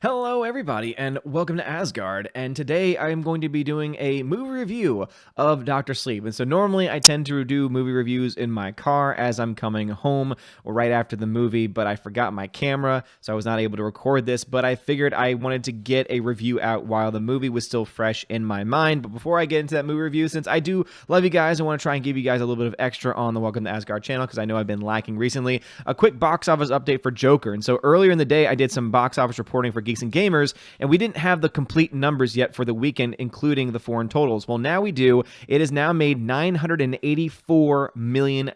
Hello, everybody, and welcome to Asgard. And today I am going to be doing a movie review of Doctor Sleep. And so normally I tend to do movie reviews in my car as I'm coming home or right after the movie, but I forgot my camera, so I was not able to record this. But I figured I wanted to get a review out while the movie was still fresh in my mind. But before I get into that movie review, since I do love you guys, I want to try and give you guys a little bit of extra on the Welcome to Asgard channel because I know I've been lacking recently. A quick box office update for Joker. And so earlier in the day, I did some box office reporting for Geeks and Gamers, and we didn't have the complete numbers yet for the weekend, including the foreign totals. Well, now we do. It has now made $984 million,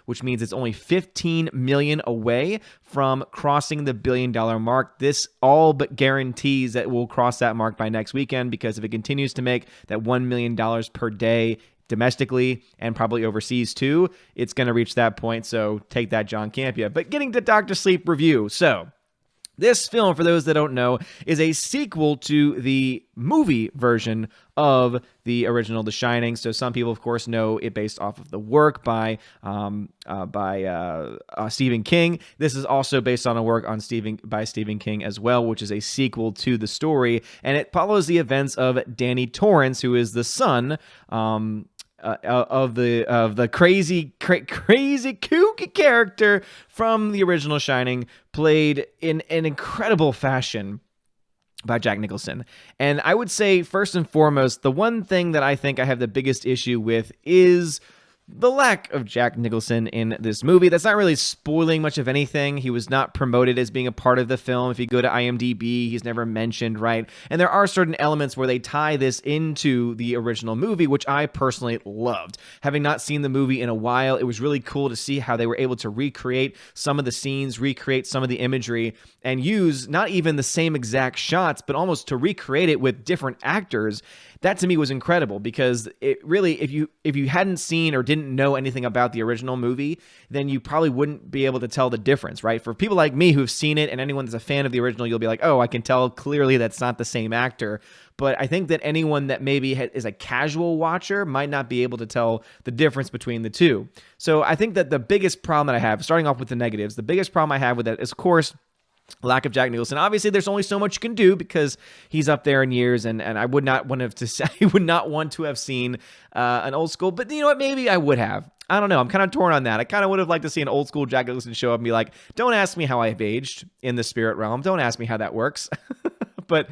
which means it's only $15 million away from crossing the billion-dollar mark. This all but guarantees that we'll cross that mark by next weekend, because if it continues to make that $1 million per day domestically and probably overseas too, it's going to reach that point. So take that, John Campea. But getting to Dr. Sleep review. So this film, for those that don't know, is a sequel to the movie version of the original The Shining. So some people, of course, know it based off of the work by Stephen King. This is also based on a work by Stephen King as well, which is a sequel to the story, and it follows the events of Danny Torrance, who is the son of the crazy kooky character from the original Shining, played in an incredible fashion by Jack Nicholson. And I would say, first and foremost, the one thing that I think I have the biggest issue with is the lack of Jack Nicholson in this movie. That's not really spoiling much of anything. He was not promoted as being a part of the film. If you go to IMDb, he's never mentioned, right? And there are certain elements where they tie this into the original movie, which I personally loved. Having not seen the movie in a while, it was really cool to see how they were able to recreate some of the scenes, recreate some of the imagery, and use not even the same exact shots, but almost to recreate it with different actors. That to me was incredible, because it really, if you hadn't seen or didn't know anything about the original movie, then you probably wouldn't be able to tell the difference, right? For people like me who've seen it, and anyone that's a fan of the original, you'll be like, oh, I can tell clearly that's not the same actor. But I think that anyone that maybe is a casual watcher might not be able to tell the difference between the two. So I think that the biggest problem that I have, starting off with the negatives, the biggest problem I have with that is, of course, lack of Jack Nicholson. Obviously, there's only so much you can do because he's up there in years, and I would not want to say, I would not want to have seen an old school. But you know what? Maybe I would have. I don't know. I'm kind of torn on that. I kind of would have liked to see an old school Jack Nicholson show up and be like, "Don't ask me how I've aged in the spirit realm. Don't ask me how that works." But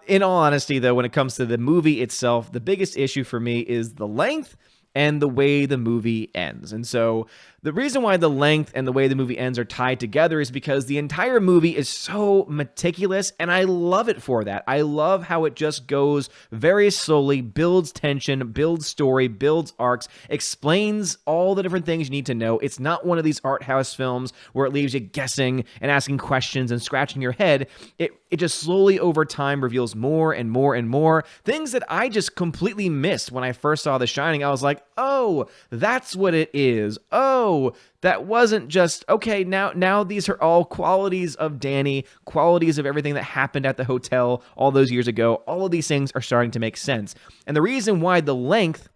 in all honesty, though, when it comes to the movie itself, the biggest issue for me is the length and the way the movie ends. And so the reason why the length and the way the movie ends are tied together is because the entire movie is so meticulous, and I love it for that. I love how it just goes very slowly, builds tension, builds story, builds arcs, explains all the different things you need to know. It's not one of these art house films where it leaves you guessing and asking questions and scratching your head. It just slowly over time reveals more and more and more things that I just completely missed when I first saw The Shining. I was like, oh, that's what it is. Oh, that wasn't just, okay, now these are all qualities of Danny, qualities of everything that happened at the hotel all those years ago. All of these things are starting to make sense. And the reason why the length,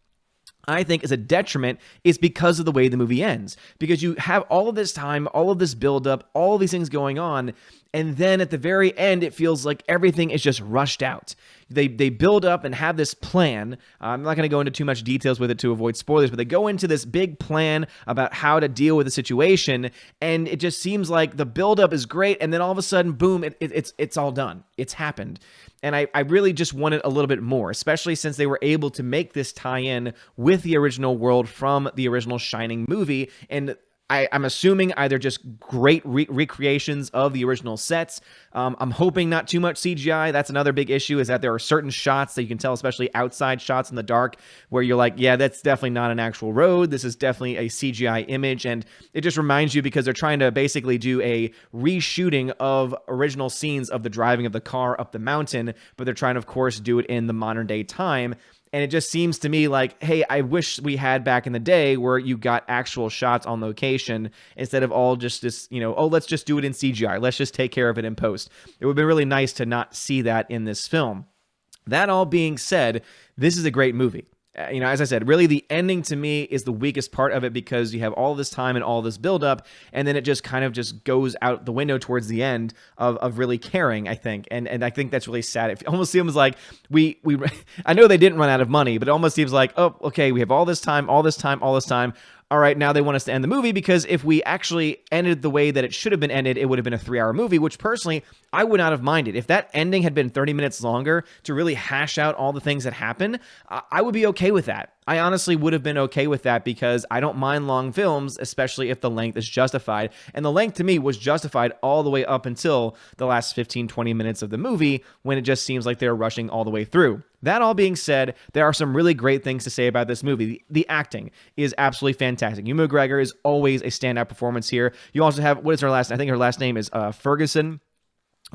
I think, is a detriment is because of the way the movie ends. Because you have all of this time, all of this buildup, all of these things going on, and then at the very end, it feels like everything is just rushed out. They build up and have this plan. I'm not going to go into too much details with it to avoid spoilers, but they go into this big plan about how to deal with the situation, and it just seems like the buildup is great, and then all of a sudden, boom, it's all done. It's happened. And I really just wanted a little bit more, especially since they were able to make this tie-in with the original world from the original Shining movie. And I'm assuming either just great recreations of the original sets. I'm hoping not too much CGI. That's another big issue, is that there are certain shots that you can tell, especially outside shots in the dark, where you're like, yeah, that's definitely not an actual road. This is definitely a CGI image. And it just reminds you, because they're trying to basically do a reshooting of original scenes of the driving of the car up the mountain, but they're trying to, of course, do it in the modern day time. And it just seems to me like, hey, I wish we had back in the day where you got actual shots on location instead of all just this, oh, let's just do it in CGI. Let's just take care of it in post. It would be really nice to not see that in this film. That all being said, this is a great movie. As I said, really the ending to me is the weakest part of it, because you have all this time and all this buildup, and then it just kind of just goes out the window towards the end of really caring, I think. And I think that's really sad. It almost seems like we I know they didn't run out of money, but it almost seems like, oh, okay, we have all this time, all this time, all this time. All right, now they want us to end the movie, because if we actually ended the way that it should have been ended, it would have been a 3-hour movie, which personally, I would not have minded. If that ending had been 30 minutes longer to really hash out all the things that happen, I would be okay with that. I honestly would have been okay with that, because I don't mind long films, especially if the length is justified. And the length to me was justified all the way up until the last 15, 20 minutes of the movie, when it just seems like they're rushing all the way through. That all being said, there are some really great things to say about this movie. The acting is absolutely fantastic. Ewan McGregor is always a standout performance here. You also have, what is her last name? I think her last name is Ferguson.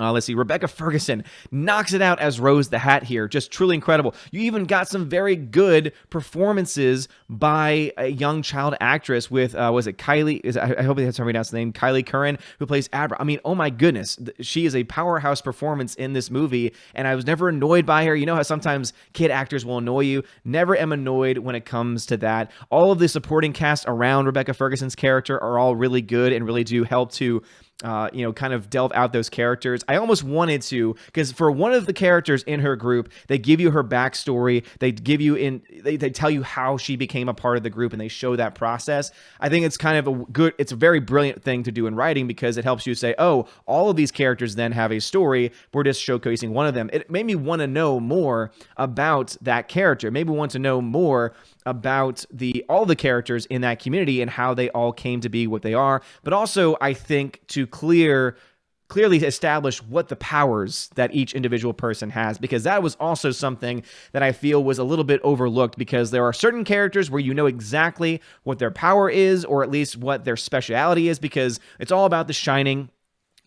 Let's see, Rebecca Ferguson knocks it out as Rose the Hat here. Just truly incredible. You even got some very good performances by a young child actress with, was it Kylie? I hope that's how I pronounce the name. Kylie Curran, who plays Abra. I mean, oh my goodness. She is a powerhouse performance in this movie, and I was never annoyed by her. You know how sometimes kid actors will annoy you? Never am annoyed when it comes to that. All of the supporting cast around Rebecca Ferguson's character are all really good and really do help to kind of delve out those characters. I almost wanted to, because for one of the characters in her group, they give you her backstory. They give you they tell you how she became a part of the group, and they show that process. I think it's kind of it's a very brilliant thing to do in writing, because it helps you say, oh, all of these characters then have a story. We're just showcasing one of them. It made me want to know more about that character. Maybe want to know more about all the characters in that community and how they all came to be what they are. But also, I think to clearly establish what the powers that each individual person has, because that was also something that I feel was a little bit overlooked, because there are certain characters where you know exactly what their power is, or at least what their speciality is, because it's all about the shining.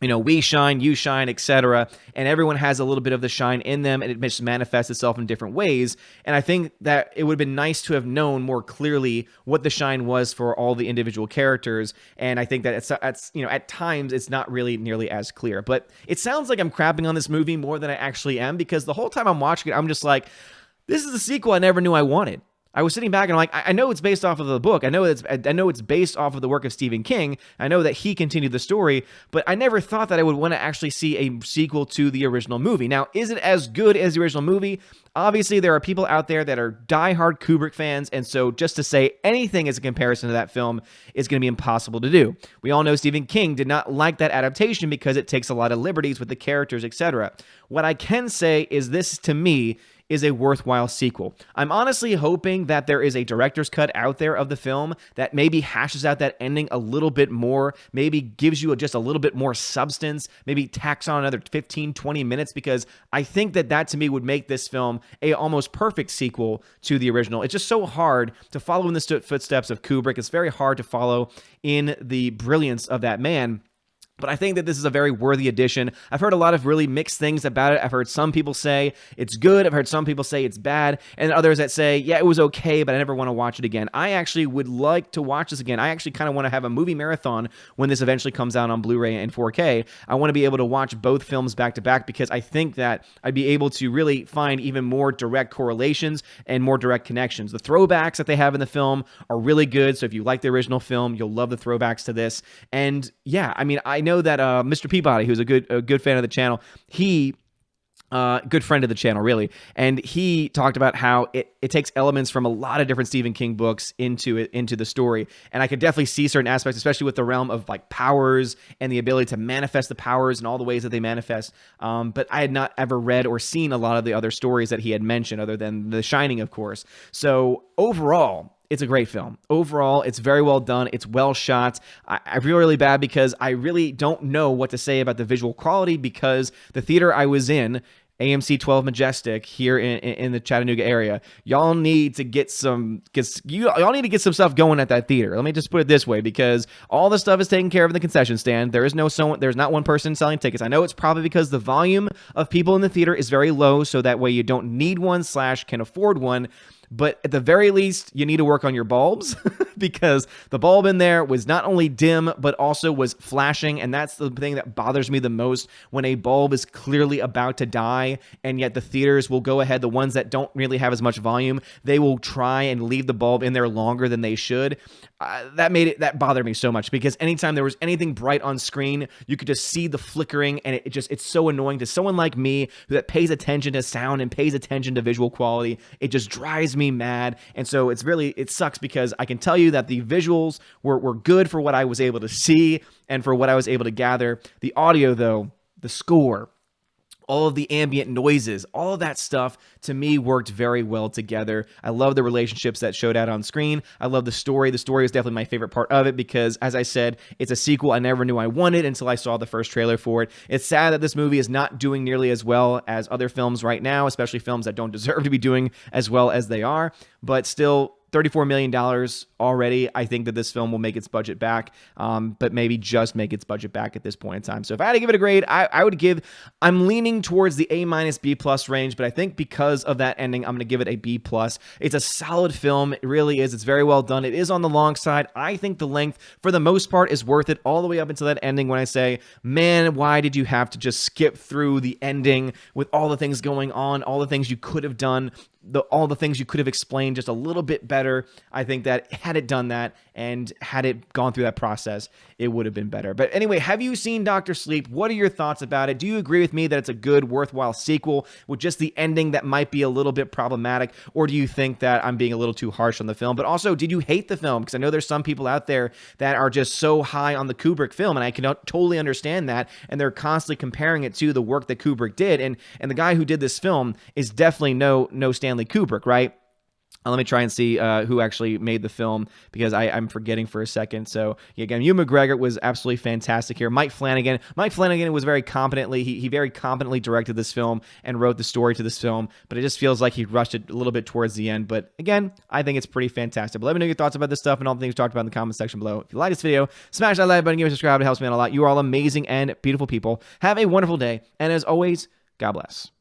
We shine, you shine, etc. And everyone has a little bit of the shine in them, and it just manifests itself in different ways. And I think that it would have been nice to have known more clearly what the shine was for all the individual characters. And I think that it's at times it's not really nearly as clear. But it sounds like I'm crapping on this movie more than I actually am, because the whole time I'm watching it, I'm just like, this is a sequel I never knew I wanted. I was sitting back and I'm like, I know it's based off of the book. I know it's based off of the work of Stephen King. I know that he continued the story, but I never thought that I would want to actually see a sequel to the original movie. Now, is it as good as the original movie? Obviously, there are people out there that are diehard Kubrick fans, and so just to say anything as a comparison to that film is going to be impossible to do. We all know Stephen King did not like that adaptation because it takes a lot of liberties with the characters, etc. What I can say is this, to me, is a worthwhile sequel. I'm honestly hoping that there is a director's cut out there of the film that maybe hashes out that ending a little bit more, maybe gives you just a little bit more substance, maybe tacks on another 15, 20 minutes, because I think that to me would make this film a almost perfect sequel to the original. It's just so hard to follow in the footsteps of Kubrick. It's very hard to follow in the brilliance of that man. But I think that this is a very worthy addition. I've heard a lot of really mixed things about it. I've heard some people say it's good. I've heard some people say it's bad. And others that say, yeah, it was okay, but I never want to watch it again. I actually would like to watch this again. I actually kind of want to have a movie marathon when this eventually comes out on Blu-ray and 4K. I want to be able to watch both films back to back, because I think that I'd be able to really find even more direct correlations and more direct connections. The throwbacks that they have in the film are really good. So if you like the original film, you'll love the throwbacks to this. And yeah, I mean, I know that Mr. Peabody, who's a good fan of the channel, good friend of the channel, really, and he talked about how it takes elements from a lot of different Stephen King books into the story. And I could definitely see certain aspects, especially with the realm of like powers and the ability to manifest the powers and all the ways that they manifest. But I had not ever read or seen a lot of the other stories that he had mentioned, other than The Shining, of course. So overall, it's a great film. Overall, it's very well done. It's well shot. I feel really bad because I really don't know what to say about the visual quality, because the theater I was in, AMC 12 Majestic here in the Chattanooga area, y'all need to get some stuff going at that theater. Let me just put it this way, because all the stuff is taken care of in the concession stand. There's not one person selling tickets. I know it's probably because the volume of people in the theater is very low, so that way you don't need one / can afford one. but at the very least, you need to work on your bulbs because the bulb in there was not only dim, but also was flashing. And that's the thing that bothers me the most, when a bulb is clearly about to die, and yet the theaters will go ahead, the ones that don't really have as much volume, they will try and leave the bulb in there longer than they should. That bothered me so much, because anytime there was anything bright on screen, you could just see the flickering, and it's so annoying to someone like me that pays attention to sound and pays attention to visual quality. It just drives me mad. And so it sucks, because I can tell you that the visuals were good for what I was able to see and for what I was able to gather. The audio, though, the score, all of the ambient noises, all of that stuff, to me, worked very well together. I love the relationships that showed out on screen. I love the story. The story is definitely my favorite part of it, because, as I said, it's a sequel I never knew I wanted until I saw the first trailer for it. It's sad that this movie is not doing nearly as well as other films right now, especially films that don't deserve to be doing as well as they are, but still, $34 million already. I think that this film will make its budget back, but maybe just make its budget back at this point in time. So if I had to give it a grade, I'm leaning towards the A- B+ range, but I think because of that ending, I'm going to give it a B+. It's a solid film. It really is. It's very well done. It is on the long side. I think the length, for the most part, is worth it all the way up until that ending, when I say, man, why did you have to just skip through the ending with all the things going on, all the things you could have done, all the things you could have explained just a little bit better. I think that had it done that and had it gone through that process, it would have been better. But anyway, have you seen Dr. Sleep? What are your thoughts about it? Do you agree with me that it's a good, worthwhile sequel with just the ending that might be a little bit problematic? Or do you think that I'm being a little too harsh on the film? But also, did you hate the film? Because I know there's some people out there that are just so high on the Kubrick film, and I can totally understand that. And they're constantly comparing it to the work that Kubrick did. And the guy who did this film is definitely no Stanley Kubrick, right? Let me try and see who actually made the film, because I'm forgetting for a second. So, yeah, again, Ewan McGregor was absolutely fantastic here. Mike Flanagan was very competently, he very competently directed this film and wrote the story to this film, but it just feels like he rushed it a little bit towards the end. But again, I think it's pretty fantastic. But let me know your thoughts about this stuff and all the things we talked about in the comment section below. If you like this video, smash that like button, give me a subscribe. It helps me out a lot. You are all amazing and beautiful people. Have a wonderful day. And as always, God bless.